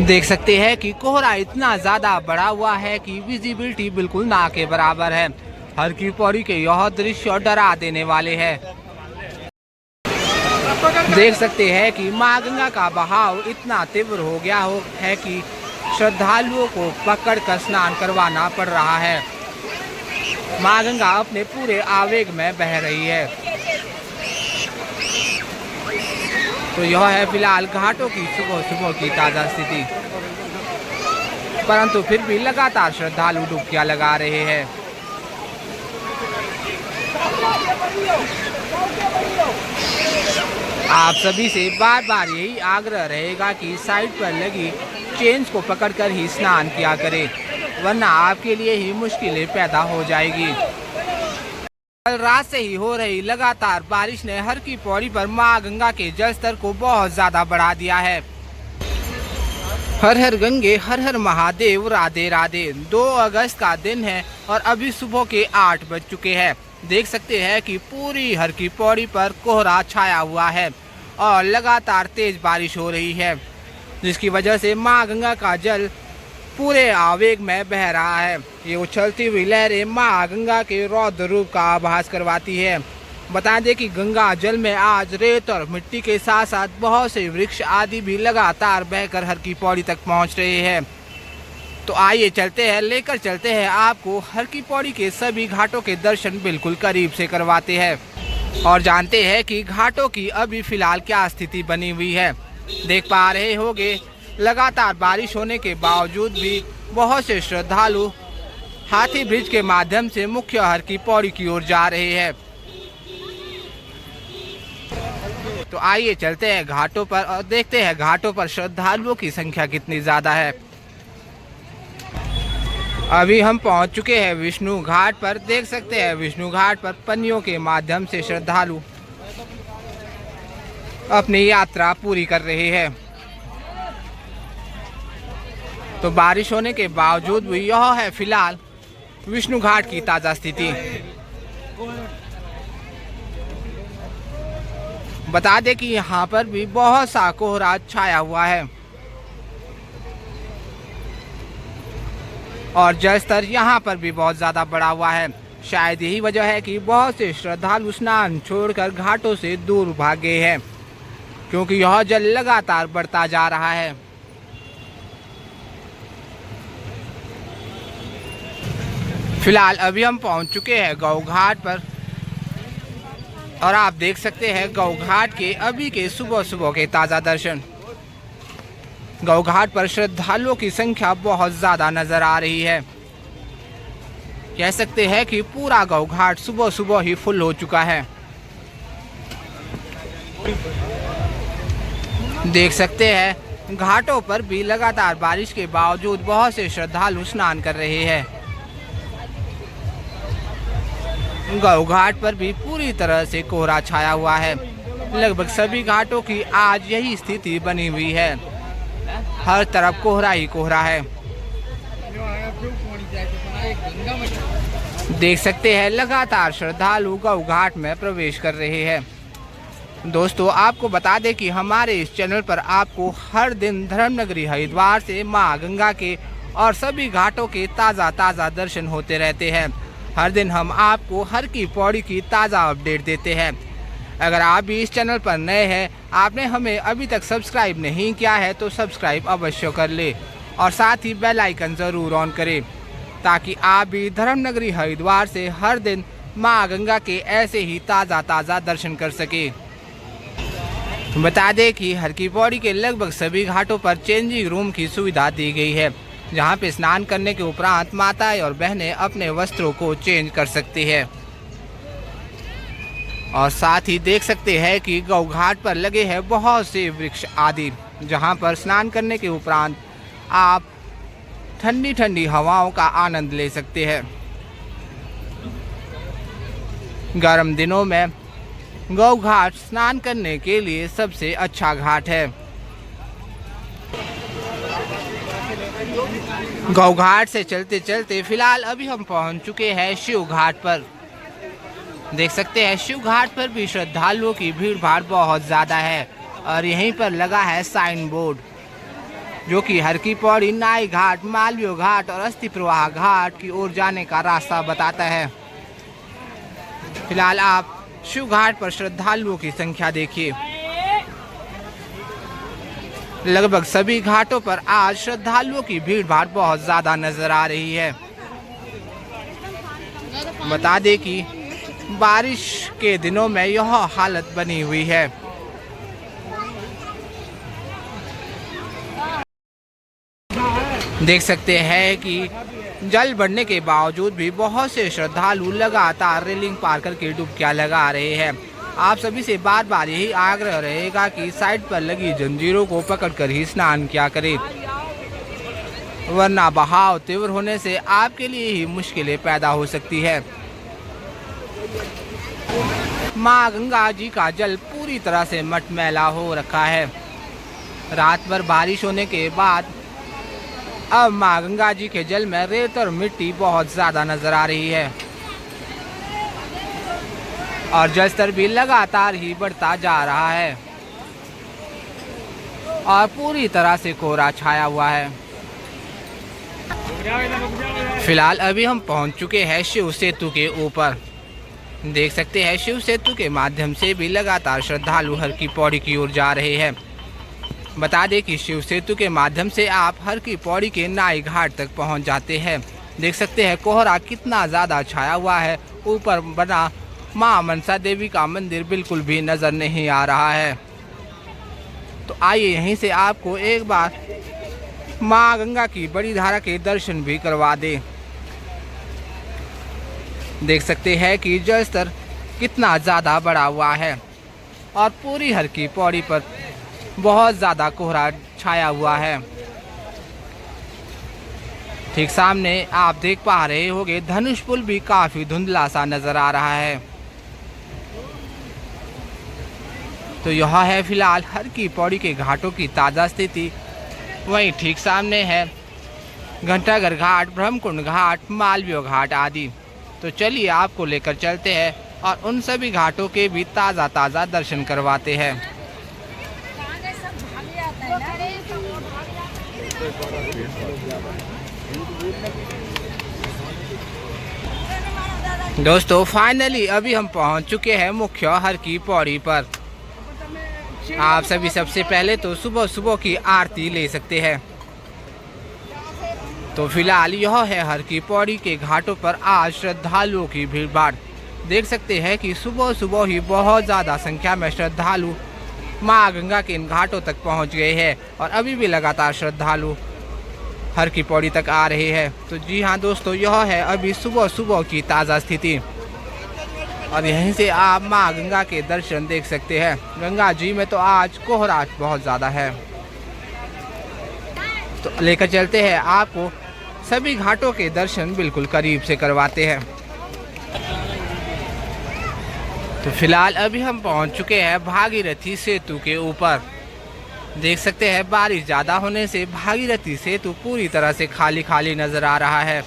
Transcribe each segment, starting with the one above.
देख सकते हैं कि कोहरा इतना ज़्यादा बढ़ा हुआ है कि विजिबिलिटी बिल्कुल ना के बराबर है। हर की पौड़ी के यह दृश्य डरा देने वाले हैं। देख सकते हैं कि मां गंगा का बहाव इतना तीव्र हो गया है कि श्रद्धालुओं को पकड़कर स्नान करवाना पड़ रहा है। मां गंगा अपने पूरे आवेग में बह रही है। तो यह है फिलहाल घाटों की सुबह सुबह की ताज़ा स्थिति, परंतु फिर भी लगातार श्रद्धालु डुबकियां लगा रहे हैं। आप सभी से बार बार यही आग्रह रहेगा कि साइड पर लगी चेन्स को पकड़कर ही स्नान किया करें, वरना आपके लिए ही मुश्किलें पैदा हो जाएगी। कल रात से ही हो रही लगातार बारिश ने हर की पौड़ी पर मां गंगा के जल स्तर को बहुत ज्यादा बढ़ा दिया है। हर हर गंगे हर हर महादेव, राधे राधे। 2 अगस्त का दिन है और अभी सुबह के 8 बज चुके हैं। देख सकते हैं कि पूरी हर की पौड़ी पर कोहरा छाया हुआ है और लगातार तेज बारिश हो रही है, जिसकी वजह से मां गंगा का जल पूरे आवेग में बह रहा है। ये उछलती हुई लहरें मां गंगा के रौद्र रूप का आभास करवाती है। बता दें कि गंगा जल में आज रेत और मिट्टी के साथ साथ बहुत से वृक्ष आदि भी लगातार बहकर हर की पौड़ी तक पहुंच रहे हैं। तो आइए लेकर चलते हैं आपको हर की पौड़ी के सभी घाटों के दर्शन बिल्कुल करीब से करवाते हैं और जानते हैं कि घाटों की अभी फिलहाल क्या स्थिति बनी हुई है। देख पा रहे होंगे लगातार बारिश होने के बावजूद भी बहुत से श्रद्धालु हाथी ब्रिज के माध्यम से मुख्य हर की पौड़ी की ओर जा रहे हैं। तो आइए चलते हैं घाटों पर और देखते हैं घाटों पर श्रद्धालुओं की संख्या कितनी ज्यादा है। अभी हम पहुंच चुके हैं विष्णु घाट पर। देख सकते हैं विष्णु घाट पर पन्नियों के माध्यम से श्रद्धालु अपनी यात्रा पूरी कर रहे हैं। तो बारिश होने के बावजूद भी यह है फिलहाल विष्णु घाट की ताजा स्थिति। बता दें कि यहाँ पर भी बहुत सा कोहरा छाया हुआ है और जल स्तर यहाँ पर भी बहुत ज्यादा बढ़ा हुआ है। शायद यही वजह है कि बहुत से श्रद्धालु स्नान छोड़कर घाटों से दूर भाग गए हैं, क्योंकि यह जल लगातार बढ़ता जा रहा है। फिलहाल अभी हम पहुंच चुके हैं गौ घाट पर और आप देख सकते हैं गौ घाट के अभी के सुबह सुबह के ताज़ा दर्शन। गौ घाट पर श्रद्धालुओं की संख्या बहुत ज़्यादा नजर आ रही है। कह सकते हैं कि पूरा गौ घाट सुबह सुबह ही फुल हो चुका है। देख सकते हैं घाटों पर भी लगातार बारिश के बावजूद बहुत से श्रद्धालु स्नान कर रहे हैं। गौ घाट पर भी पूरी तरह से कोहरा छाया हुआ है। लगभग सभी घाटों की आज यही स्थिति बनी हुई है। हर तरफ कोहरा ही कोहरा है। देख सकते हैं लगातार श्रद्धालु गौ घाट में प्रवेश कर रहे हैं। दोस्तों आपको बता दें कि हमारे इस चैनल पर आपको हर दिन धर्मनगरी हरिद्वार से मां गंगा के और सभी घाटों के ताज़ा दर्शन होते रहते हैं। हर दिन हम आपको हर की पौड़ी की ताज़ा अपडेट देते हैं। अगर आप भी इस चैनल पर नए हैं, आपने हमें अभी तक सब्सक्राइब नहीं किया है तो सब्सक्राइब अवश्य कर ले और साथ ही बेल आइकन ज़रूर ऑन करें, ताकि आप भी धर्मनगरी हरिद्वार से हर दिन मां गंगा के ऐसे ही ताज़ा दर्शन कर सके। बता दें कि हर की पौड़ी के लगभग सभी घाटों पर चेंजिंग रूम की सुविधा दी गई है, जहां पे स्नान करने के उपरांत माताएं और बहनें अपने वस्त्रों को चेंज कर सकती है। और साथ ही देख सकते हैं कि गौ घाट पर लगे हैं बहुत से वृक्ष आदि, जहां पर स्नान करने के उपरांत आप ठंडी ठंडी हवाओं का आनंद ले सकते हैं। गर्म दिनों में गौ घाट स्नान करने के लिए सबसे अच्छा घाट है। गौ घाट से चलते चलते फिलहाल अभी हम पहुंच चुके हैं शिव घाट पर। देख सकते हैं शिव घाट पर भी श्रद्धालुओं की भीड़ भाड़ बहुत ज़्यादा है और यहीं पर लगा है साइन बोर्ड, जो कि हर की पौड़ी, नाई घाट, मालवीय घाट और अस्थि प्रवाह घाट की ओर जाने का रास्ता बताता है। फिलहाल आप शिव घाट पर श्रद्धालुओं की संख्या देखिए। लगभग सभी घाटों पर आज श्रद्धालुओं की भीड़ भाड़ बहुत ज्यादा नजर आ रही है। बता दें कि बारिश के दिनों में यह हालत बनी हुई है। देख सकते हैं कि जल बढ़ने के बावजूद भी बहुत से श्रद्धालु लगातार रेलिंग पार करके डुबकियां लगा रहे हैं। आप सभी से बार बार यही आग्रह रहेगा कि साइड पर लगी जंजीरों को पकड़कर ही स्नान किया करें, वरना बहाव तीव्र होने से आपके लिए ही मुश्किलें पैदा हो सकती है। मां गंगा जी का जल पूरी तरह से मटमैला हो रखा है। रात भर बारिश होने के बाद अब मां गंगा जी के जल में रेत और मिट्टी बहुत ज्यादा नजर आ रही है और जल स्तर भी लगातार ही बढ़ता जा रहा है और पूरी तरह से कोहरा छाया हुआ है। फिलहाल अभी हम पहुंच चुके हैं शिव सेतु के ऊपर। देख सकते हैं शिव सेतु के माध्यम से भी लगातार श्रद्धालु हर की पौड़ी की ओर जा रहे हैं। बता दें कि शिव सेतु के माध्यम से आप हर की पौड़ी के नाई घाट तक पहुंच जाते हैं। देख सकते हैं कोहरा कितना ज़्यादा छाया हुआ है। ऊपर बना मां मनसा देवी का मंदिर बिल्कुल भी नज़र नहीं आ रहा है। तो आइए यहीं से आपको एक बार मां गंगा की बड़ी धारा के दर्शन भी करवा दें। देख सकते हैं कि जल स्तर कितना ज़्यादा बढ़ा हुआ है और पूरी हर की पौड़ी पर बहुत ज़्यादा कोहरा छाया हुआ है। ठीक सामने आप देख पा रहे होंगे धनुष पुल भी काफ़ी धुंधला सा नज़र आ रहा है। तो यह है फिलहाल हर की पौड़ी के घाटों की ताज़ा स्थिति। वहीं ठीक सामने है घंटाघर घाट, ब्रह्मकुंड घाट, मालवीय घाट आदि। तो चलिए आपको लेकर चलते हैं और उन सभी घाटों के भी ताज़ा दर्शन करवाते हैं। दोस्तों फाइनली अभी हम पहुंच चुके हैं मुख्य हर की पौड़ी पर। आप सभी सबसे पहले तो सुबह सुबह की आरती ले सकते हैं। तो फिलहाल यह है हर की पौड़ी के घाटों पर आज श्रद्धालुओं की भीड़ भाड़। देख सकते हैं कि सुबह सुबह ही बहुत ज़्यादा संख्या में श्रद्धालु मां गंगा के इन घाटों तक पहुंच गए हैं और अभी भी लगातार श्रद्धालु हर की पौड़ी तक आ रहे हैं। तो जी हाँ दोस्तों, यह है अभी सुबह सुबह की ताज़ा स्थिति और यहीं से आप मां गंगा के दर्शन देख सकते हैं। गंगा जी में तो आज कोहरा बहुत ज़्यादा है। तो लेकर चलते हैं आपको सभी घाटों के दर्शन बिल्कुल करीब से करवाते हैं। तो फिलहाल अभी हम पहुंच चुके हैं भागीरथी सेतु के ऊपर। देख सकते हैं बारिश ज़्यादा होने से भागीरथी सेतु पूरी तरह से खाली खाली नज़र आ रहा है।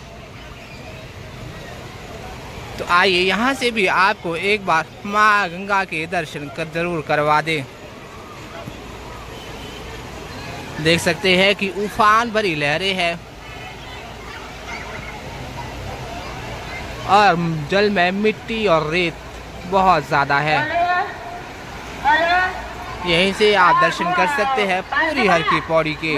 तो आइए यहाँ से भी आपको एक बार मां गंगा के दर्शन जरूर करवा दें। देख सकते हैं कि उफान भरी लहरें हैं और जल में मिट्टी और रेत बहुत ज़्यादा है। यहीं से आप दर्शन कर सकते हैं पूरी हर की पौड़ी के।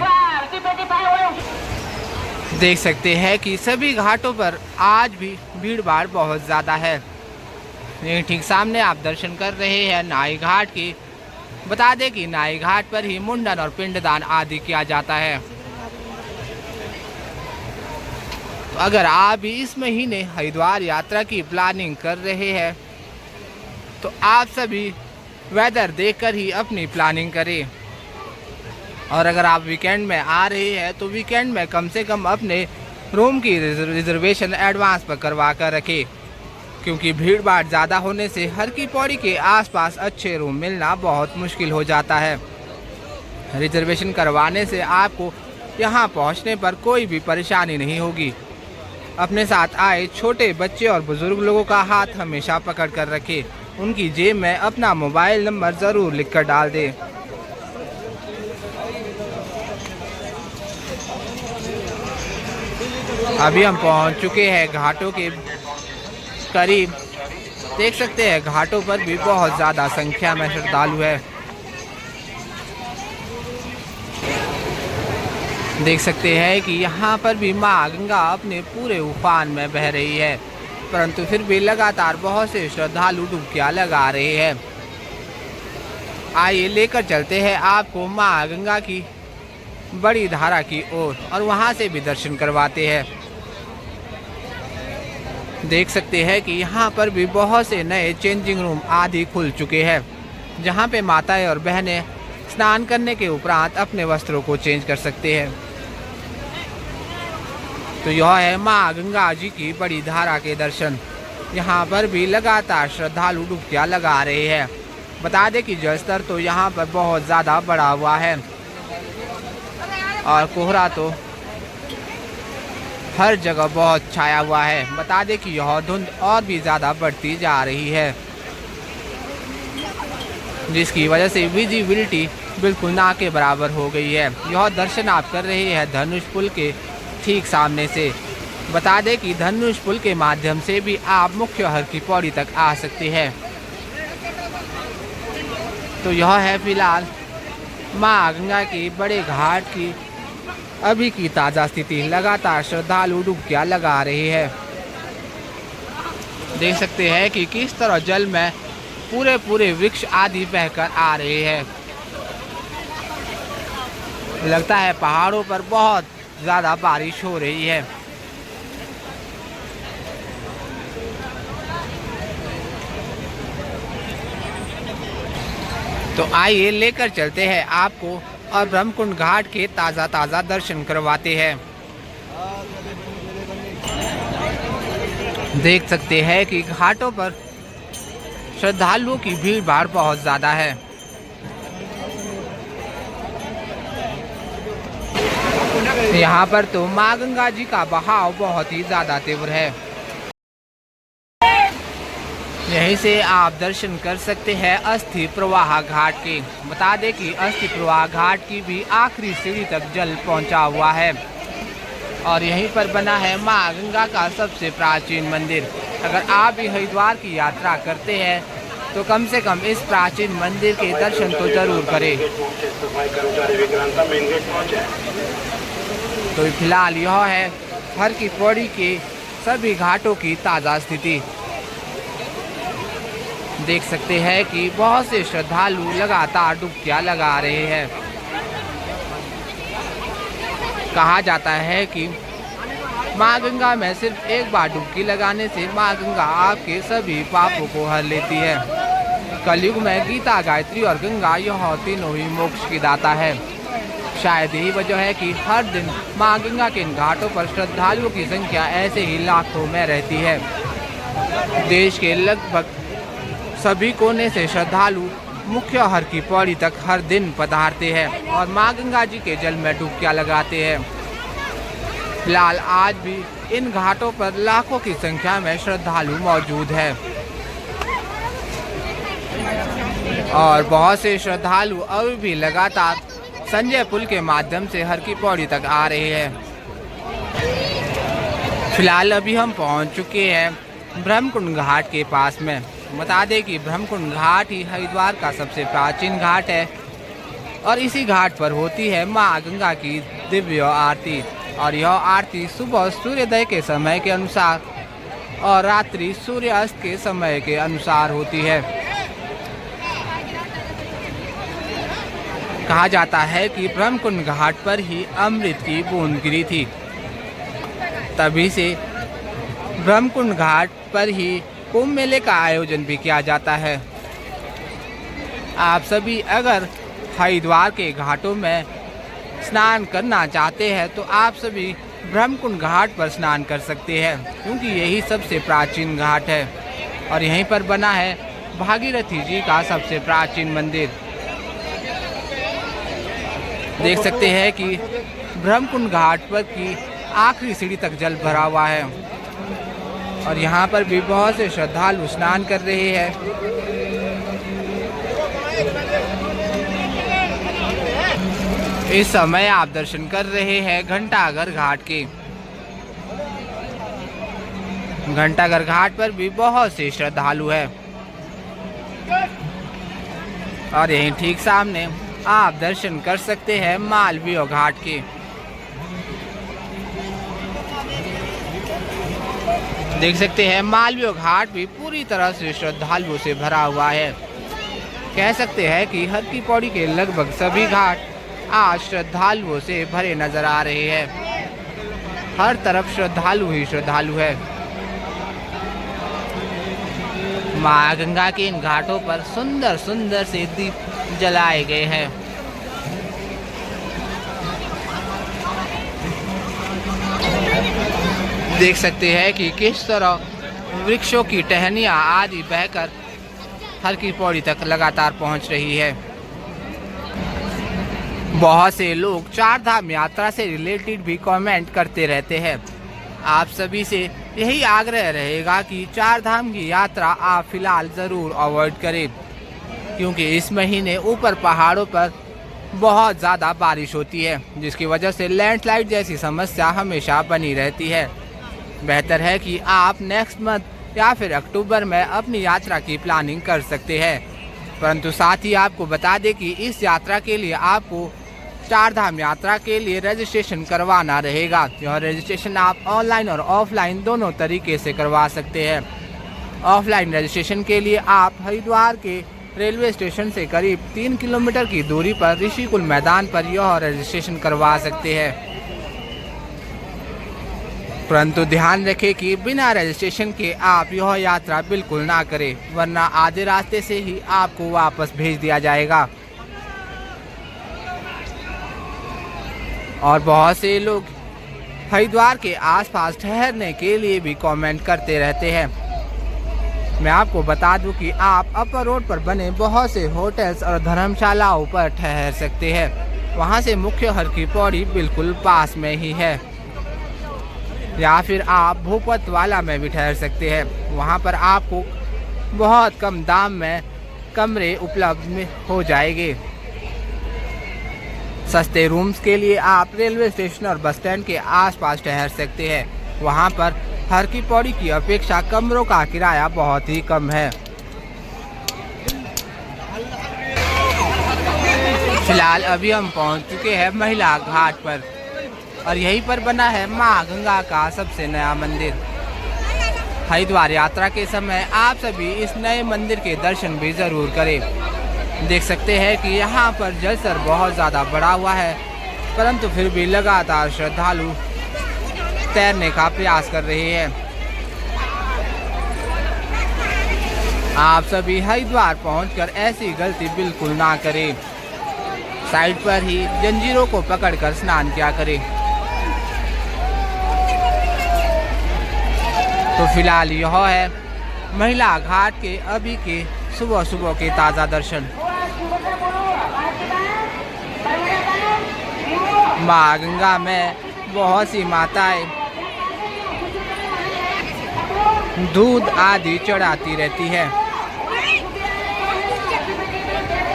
देख सकते हैं कि सभी घाटों पर आज भी भीड़ भाड़ बहुत ज़्यादा है। लेकिन ठीक सामने आप दर्शन कर रहे हैं नाई घाट की। बता दें कि नाई घाट पर ही मुंडन और पिंडदान आदि किया जाता है। तो अगर आप भी इस महीने हरिद्वार यात्रा की प्लानिंग कर रहे हैं तो आप सभी वेदर देखकर ही अपनी प्लानिंग करें। और अगर आप वीकेंड में आ रहे हैं तो वीकेंड में कम से कम अपने रूम की रिजर्वेशन एडवांस पर करवा कर रखें, क्योंकि भीड़ भाड़ ज़्यादा होने से हर की पौड़ी के आसपास अच्छे रूम मिलना बहुत मुश्किल हो जाता है। रिजर्वेशन करवाने से आपको यहाँ पहुँचने पर कोई भी परेशानी नहीं होगी। अपने साथ आए छोटे बच्चे और बुजुर्ग लोगों का हाथ हमेशा पकड़ कर रखें। उनकी जेब में अपना मोबाइल नंबर ज़रूर लिखकर डाल दें। अभी हम पहुंच चुके हैं घाटों के करीब। देख सकते हैं घाटों पर भी बहुत ज़्यादा संख्या में श्रद्धालु है। देख सकते हैं कि यहाँ पर भी माँ गंगा अपने पूरे उफान में बह रही है, परंतु फिर भी लगातार बहुत से श्रद्धालु डुबकियाँ लगा रहे हैं। आइए लेकर चलते हैं आपको माँ गंगा की बड़ी धारा की ओर और वहाँ से भी दर्शन करवाते हैं। देख सकते हैं कि यहाँ पर भी बहुत से नए चेंजिंग रूम आदि खुल चुके हैं, जहाँ पे माताएं और बहनें स्नान करने के उपरांत अपने वस्त्रों को चेंज कर सकते हैं। तो यह है माँ गंगा जी की बड़ी धारा के दर्शन। यहाँ पर भी लगातार श्रद्धालु डुबकियाँ लगा रहे हैं। बता दें कि जलस्तर तो यहाँ पर बहुत ज़्यादा बढ़ा हुआ है और कोहरा तो हर जगह बहुत छाया हुआ है। बता दें कि यह धुंध और भी ज़्यादा बढ़ती जा रही है, जिसकी वजह से विजिबिलिटी बिल्कुल ना के बराबर हो गई है। यह दर्शन आप कर रहे हैं धनुष पुल के ठीक सामने से। बता दें कि धनुष पुल के माध्यम से भी आप मुख्य हर की पौड़ी तक आ सकते हैं। तो यह है फिलहाल माँ गंगा के बड़े घाट की अभी की ताज़ा स्थिति। लगातार श्रद्धालु डुबकियाँ लगा रहे हैं। देख सकते हैं कि किस तरह जल में पूरे वृक्ष आदि बहकर आ रहे हैं। लगता है पहाड़ों पर बहुत ज़्यादा बारिश हो रही है। तो आइए लेकर चलते हैं आपको और ब्रह्मकुंड घाट के ताज़ा दर्शन करवाते हैं। देख सकते हैं कि घाटों पर श्रद्धालुओं की भीड़ भाड़ बहुत ज़्यादा है। यहाँ पर तो माँ गंगा जी का बहाव बहुत ही ज़्यादा तीव्र है। यहीं से आप दर्शन कर सकते हैं अस्थि प्रवाह घाट के। बता दें कि अस्थि प्रवाह घाट की भी आखिरी सीढ़ी तक जल पहुंचा हुआ है और यहीं पर बना है माँ गंगा का सबसे प्राचीन मंदिर। अगर आप भी हरिद्वार की यात्रा करते हैं तो कम से कम इस प्राचीन मंदिर के दर्शन तो जरूर करें। तो फिलहाल यह है हर की पौड़ी के सभी घाटों की ताज़ा स्थिति। देख सकते हैं कि बहुत से श्रद्धालु लगातार डुबकियाँ लगा रहे हैं। कहा जाता है कि माँ गंगा में सिर्फ एक बार डुबकी लगाने से माँ गंगा आपके सभी पापों को हर लेती है। कलयुग में गीता, गायत्री और गंगा यह तीनों ही मोक्ष की दाता है। शायद यही वजह है कि हर दिन माँ गंगा के इन घाटों पर श्रद्धालुओं की संख्या ऐसे ही लाखों में रहती है। देश के लगभग सभी कोने से श्रद्धालु मुख्य हर की पौड़ी तक हर दिन पधारते हैं और माँ गंगा जी के जल में डुबकियाँ लगाते हैं। फिलहाल आज भी इन घाटों पर लाखों की संख्या में श्रद्धालु मौजूद है और बहुत से श्रद्धालु अभी भी लगातार संजय पुल के माध्यम से हर की पौड़ी तक आ रहे हैं। फिलहाल अभी हम पहुंच चुके हैं ब्रह्मकुंड घाट के पास में। बता दें कि ब्रह्मकुंड घाट ही हरिद्वार का सबसे प्राचीन घाट है और इसी घाट पर होती है माँ गंगा की दिव्य आरती और यह आरती सुबह सूर्योदय के समय के अनुसार और रात्रि सूर्यास्त के समय के अनुसार होती है। कहा जाता है कि ब्रह्मकुंड घाट पर ही अमृत की बूंद गिरी थी, तभी से ब्रह्मकुंड घाट पर ही कुंभ मेले का आयोजन भी किया जाता है। आप सभी अगर हरिद्वार के घाटों में स्नान करना चाहते हैं तो आप सभी ब्रह्मकुंड घाट पर स्नान कर सकते हैं, क्योंकि यही सबसे प्राचीन घाट है और यहीं पर बना है भागीरथी जी का सबसे प्राचीन मंदिर। देख सकते हैं कि ब्रह्मकुंड घाट पर की आखिरी सीढ़ी तक जल भरा हुआ है और यहाँ पर भी बहुत से श्रद्धालु स्नान कर रहे हैं। इस समय आप दर्शन कर रहे हैं घंटाघर घाट के। घंटाघर घाट पर भी बहुत से श्रद्धालु हैं और यहीं ठीक सामने आप दर्शन कर सकते हैं मालवीय घाट के। देख सकते हैं मालवीय घाट भी पूरी तरह से श्रद्धालुओं से भरा हुआ है। कह सकते हैं कि हर की पौड़ी के लगभग सभी घाट आज श्रद्धालुओं से भरे नजर आ रहे हैं। हर तरफ श्रद्धालु ही श्रद्धालु है। माँ गंगा के इन घाटों पर सुंदर सुंदर से दीप जलाए गए हैं। देख सकते हैं कि किस तरह वृक्षों की टहनियाँ आदि बहकर हर की पौड़ी तक लगातार पहुंच रही है। बहुत से लोग चार धाम यात्रा से रिलेटेड भी कमेंट करते रहते हैं। आप सभी से यही आग्रह रहेगा कि चार धाम की यात्रा आप फिलहाल ज़रूर अवॉइड करें, क्योंकि इस महीने ऊपर पहाड़ों पर बहुत ज़्यादा बारिश होती है, जिसकी वजह से लैंडस्लाइड जैसी समस्या हमेशा बनी रहती है। बेहतर है कि आप नेक्स्ट मंथ या फिर अक्टूबर में अपनी यात्रा की प्लानिंग कर सकते हैं। परंतु साथ ही आपको बता दें कि इस यात्रा के लिए आपको चार धाम यात्रा के लिए रजिस्ट्रेशन करवाना रहेगा। यह रजिस्ट्रेशन आप ऑनलाइन और ऑफलाइन दोनों तरीके से करवा सकते हैं। ऑफलाइन रजिस्ट्रेशन के लिए आप हरिद्वार के रेलवे स्टेशन से करीब 3 किलोमीटर की दूरी पर ऋषिकुल मैदान पर यह रजिस्ट्रेशन करवा सकते हैं। परंतु ध्यान रखें कि बिना रजिस्ट्रेशन के आप यह यात्रा बिल्कुल ना करें, वरना आधे रास्ते से ही आपको वापस भेज दिया जाएगा। और बहुत से लोग हरिद्वार के आसपास ठहरने के लिए भी कमेंट करते रहते हैं। मैं आपको बता दूं कि आप अपर रोड पर बने बहुत से होटल्स और धर्मशालाओं पर ठहर सकते हैं। वहां से मुख्य हर की पौड़ी बिल्कुल पास में ही है। या फिर आप भूपतवाला में भी ठहर सकते हैं। वहां पर आपको बहुत कम दाम में कमरे उपलब्ध हो जाएंगे। सस्ते रूम्स के लिए आप रेलवे स्टेशन और बस स्टैंड के आसपास ठहर सकते हैं। वहां पर हर की पौड़ी की अपेक्षा कमरों का किराया बहुत ही कम है। फिलहाल अभी हम पहुंच चुके हैं महिला घाट पर और यहीं पर बना है माँ गंगा का सबसे नया मंदिर। हरिद्वार यात्रा के समय आप सभी इस नए मंदिर के दर्शन भी जरूर करें। देख सकते हैं कि यहाँ पर जलस्तर बहुत ज़्यादा बढ़ा हुआ है, परंतु फिर भी लगातार श्रद्धालु तैरने का प्रयास कर रहे हैं। आप सभी हरिद्वार पहुंचकर ऐसी गलती बिल्कुल ना करें। साइड पर ही जंजीरों को पकड़कर स्नान किया करें। तो फिलहाल यह है महिला घाट के अभी के सुबह सुबह के ताज़ा दर्शन। माँ गंगा में बहुत सी माताएं दूध आदि चढ़ाती रहती है,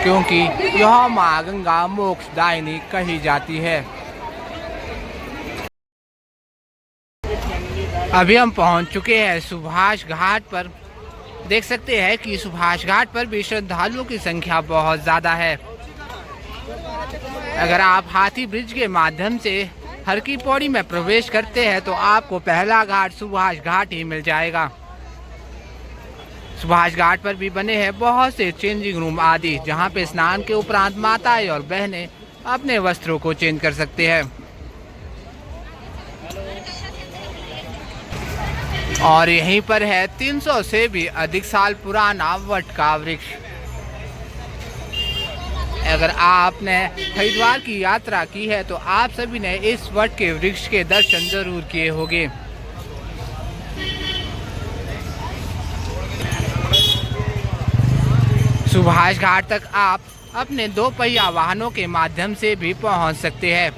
क्योंकि यह माँ गंगा मोक्षदायिनी कही जाती है। अभी हम पहुंच चुके हैं सुभाष घाट पर। देख सकते हैं कि सुभाष घाट पर भी श्रद्धालुओं की संख्या बहुत ज़्यादा है। अगर आप हाथी ब्रिज के माध्यम से हर की पौड़ी में प्रवेश करते हैं तो आपको पहला घाट सुभाष घाट ही मिल जाएगा। सुभाष घाट पर भी बने हैं बहुत से चेंजिंग रूम आदि, जहां पे स्नान के उपरांत माताएं और बहनें अपने वस्त्रों को चेंज कर सकते हैं। और यहीं पर है 300 से भी अधिक साल पुराना वट का वृक्ष। अगर आपने हरिद्वार की यात्रा की है तो आप सभी ने इस वट के वृक्ष के दर्शन जरूर किए होंगे। सुभाष घाट तक आप अपने 2 पहिया वाहनों के माध्यम से भी पहुंच सकते हैं।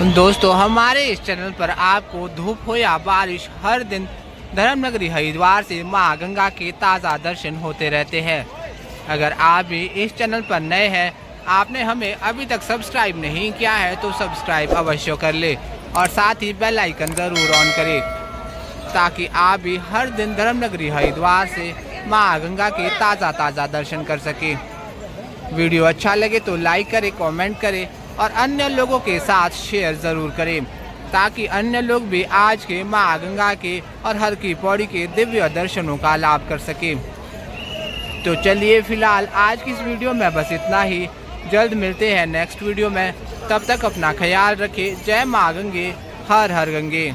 दोस्तों, हमारे इस चैनल पर आपको धूप हो या बारिश हर दिन धर्मनगरी हरिद्वार से माँ गंगा के ताज़ा दर्शन होते रहते हैं। अगर आप भी इस चैनल पर नए हैं आपने हमें अभी तक सब्सक्राइब नहीं किया है तो सब्सक्राइब अवश्य कर ले और साथ ही बेल आइकन ज़रूर ऑन करें ताकि आप भी हर दिन धर्मनगरी हरिद्वार से माँ गंगा के ताज़ा दर्शन कर सके। वीडियो अच्छा लगे तो लाइक करें, कमेंट करें और अन्य लोगों के साथ शेयर ज़रूर करें ताकि अन्य लोग भी आज के माँ गंगा के और हर की पौड़ी के दिव्य दर्शनों का लाभ कर सके। तो चलिए फिलहाल आज की इस वीडियो में बस इतना ही। जल्द मिलते हैं नेक्स्ट वीडियो में, तब तक अपना ख्याल रखें। जय माँ गंगे, हर हर गंगे।